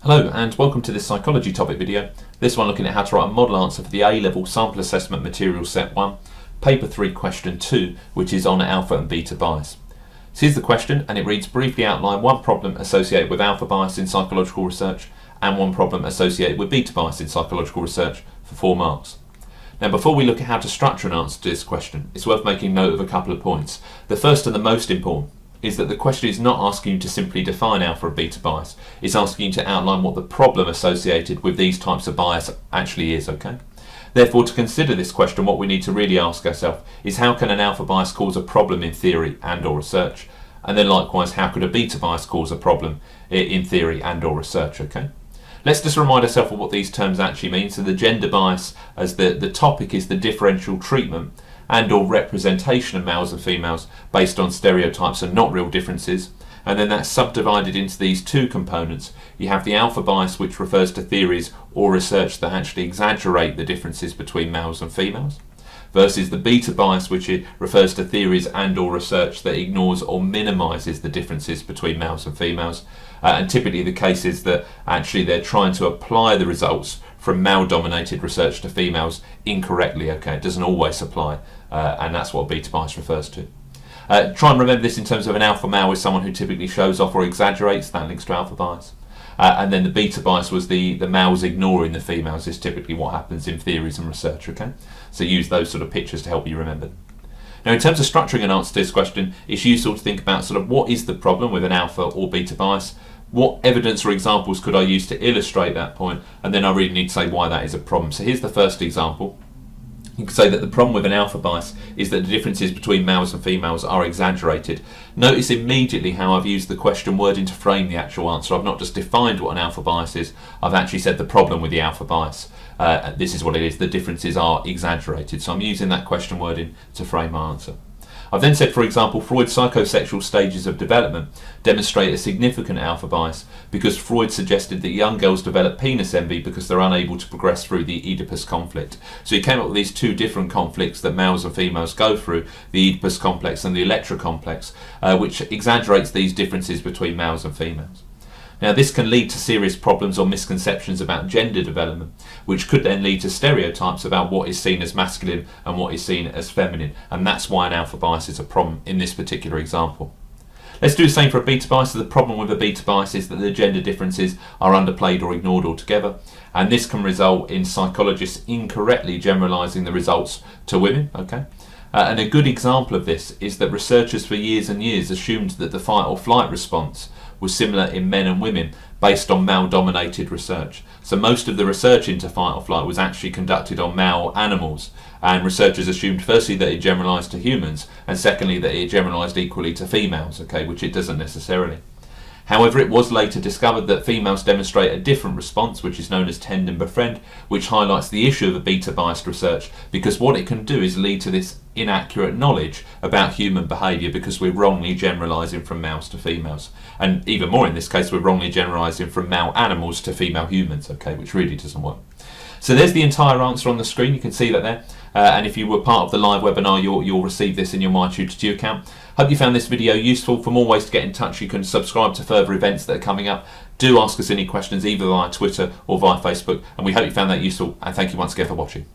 Hello and welcome to this psychology topic video. This one looking at how to write a model answer for the A-level sample assessment material set 1, paper 3 question 2, which is on alpha and beta bias. So here's the question, and it reads: briefly outline one problem associated with alpha bias in psychological research and one problem associated with beta bias in psychological research for 4 marks. Now, before we look at how to structure an answer to this question, it's worth making note of a couple of points. The first and the most important is that the question is not asking you to simply define alpha and beta bias. It's asking you to outline what the problem associated with these types of bias actually is, okay? Therefore, to consider this question, what we need to really ask ourselves is, how can an alpha bias cause a problem in theory and or research? And then likewise, how could a beta bias cause a problem in theory and or research, okay? Let's just remind ourselves of what these terms actually mean. So the gender bias, as the topic, is the differential treatment and or representation of males and females based on stereotypes and not real differences. And then that's subdivided into these two components. You have the alpha bias, which refers to theories or research that actually exaggerate the differences between males and females, versus the beta bias, which refers to theories and or research that ignores or minimises the differences between males and females. And typically the case is that actually they're trying to apply the results from male-dominated research to females incorrectly. Okay, it doesn't always apply, and that's what beta bias refers to. Try and remember this in terms of an alpha male is someone who typically shows off or exaggerates. That links to alpha bias. And then the beta bias was the males ignoring the females is typically what happens in theories and research. Okay, so use those sort of pictures to help you remember. Now, in terms of structuring an answer to this question, it's useful to think about sort of what is the problem with an alpha or beta bias. What evidence or examples could I use to illustrate that point? And then I really need to say why that is a problem. So here's the first example. You could say that the problem with an alpha bias is that the differences between males and females are exaggerated. Notice immediately how I've used the question wording to frame the actual answer. I've not just defined what an alpha bias is, I've actually said the problem with the alpha bias. This is what it is: the differences are exaggerated. So I'm using that question wording to frame my answer. I've then said, for example, Freud's psychosexual stages of development demonstrate a significant alpha bias because Freud suggested that young girls develop penis envy because they're unable to progress through the Oedipus conflict. So he came up with these two different conflicts that males and females go through, the Oedipus complex and the Electra complex, which exaggerates these differences between males and females. Now, this can lead to serious problems or misconceptions about gender development, which could then lead to stereotypes about what is seen as masculine and what is seen as feminine, and that's why an alpha bias is a problem in this particular example. Let's do the same for a beta bias. So the problem with a beta bias is that the gender differences are underplayed or ignored altogether, and this can result in psychologists incorrectly generalising the results to women. Okay. And a good example of this is that researchers for years and years assumed that the fight or flight response was similar in men and women based on male-dominated research. So most of the research into fight or flight was actually conducted on male animals, and researchers assumed firstly that it generalised to humans, and secondly that it generalised equally to females, okay, which it doesn't necessarily. However, it was later discovered that females demonstrate a different response, which is known as tend and befriend, which highlights the issue of a beta-biased research, because what it can do is lead to this inaccurate knowledge about human behaviour because we're wrongly generalising from males to females. And even more in this case, we're wrongly generalising from male animals to female humans, okay, which really doesn't work. So there's the entire answer on the screen. You can see that there. And if you were part of the live webinar, you'll receive this in your MyTutor2 account. Hope you found this video useful. For more ways to get in touch, you can subscribe to further events that are coming up. Do ask us any questions either via Twitter or via Facebook. And we hope you found that useful. And thank you once again for watching.